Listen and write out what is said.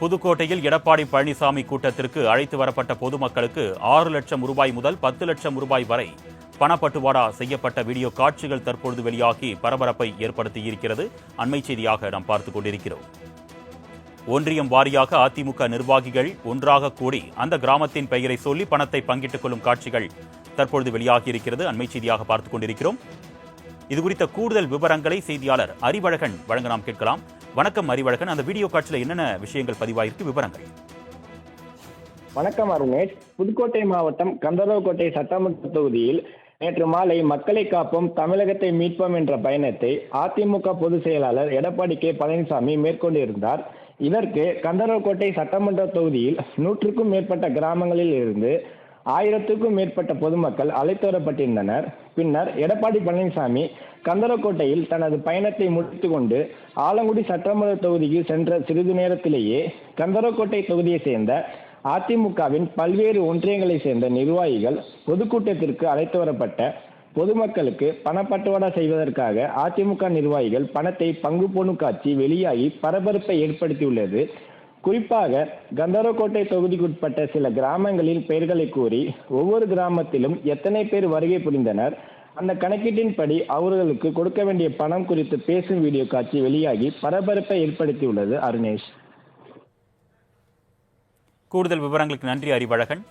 புதுக்கோட்டையில் எடப்பாடி பழனிசாமி கூட்டத்திற்கு அழைத்து வரப்பட்ட பொதுமக்களுக்கு 6 லட்சம் ரூபாய் முதல் 10 லட்சம் ரூபாய் வரை பணப்பட்டுவாடா செய்யப்பட்ட வீடியோ காட்சிகள் தற்பொழுது வெளியாகி பரபரப்பை ஏற்படுத்தியிருக்கிறது. அண்மை செய்தியாக நாம் பார்த்துக் கொண்டிருக்கிறோம். ஒன்றியம் வாரியாக அதிமுக நிர்வாகிகள் ஒன்றாக கூடி அந்த கிராமத்தின் பெயரை சொல்லி பணத்தை பங்கிட்டுக் கொள்ளும் காட்சிகள் தற்பொழுது வெளியாகியிருக்கிறது. அண்மை செய்தியாக பார்த்துக் கொண்டிருக்கிறோம். இதுகுறித்த கூடுதல் விவரங்களை செய்தியாளர் அறிவழகன் வழங்க நாம் கேட்கலாம். வணக்கம் அறிவழகன், அந்த வீடியோ காட்சியில் என்னென்ன விஷயங்கள் பதிவாயிருக்கு, விவரங்கள்? வணக்கம் அருணேஷ். புதுக்கோட்டை மாவட்டம் கந்தர்வக்கோட்டை சட்டமன்ற தொகுதியில் நேற்று மாலை மக்களை காப்போம் தமிழகத்தை மீட்போம் என்ற பயணத்தை அதிமுக பொதுச் செயலாளர் எடப்பாடி கே பழனிசாமி மேற்கொண்டிருந்தார். இதற்கு கந்தர்வக்கோட்டை சட்டமன்ற தொகுதியில் 100க்கும் மேற்பட்ட கிராமங்களில் இருந்து 1000க்கும் மேற்பட்ட பொதுமக்கள் அழைத்து வரப்பட்டிருந்தனர். பின்னர் எடப்பாடி பழனிசாமி கந்தரக்கோட்டையில் தனது பயணத்தை முடித்துக் கொண்டு ஆலங்குடி சட்டமன்ற தொகுதிக்கு சென்ற சிறிது நேரத்திலேயே கந்தரக்கோட்டை தொகுதியை சேர்ந்த அதிமுகவின் பல்வேறு ஒன்றியங்களை சேர்ந்த நிர்வாகிகள் பொதுக்கூட்டத்திற்கு அழைத்து வரப்பட்ட பொதுமக்களுக்கு பணப்பட்டுவாடா செய்வதற்காக அதிமுக நிர்வாகிகள் பணத்தை பங்கு போடும் காட்சி வெளியாகி பரபரப்பை ஏற்படுத்தியுள்ளது. குறிப்பாக கந்தரக்கோட்டை தொகுதிக்குட்பட்ட சில கிராமங்களின் பெயர்களை கூறி ஒவ்வொரு கிராமத்திலும் எத்தனை பேர் வருகை புரிந்தனர், அந்த கணக்கீட்டின்படி அவர்களுக்கு கொடுக்க வேண்டிய பணம் குறித்து பேசும் வீடியோ காட்சி வெளியாகி பரபரப்பை ஏற்படுத்தியுள்ளது. அருணேஷ், கூடுதல் விவரங்களுக்கு நன்றி அறிவழகன்.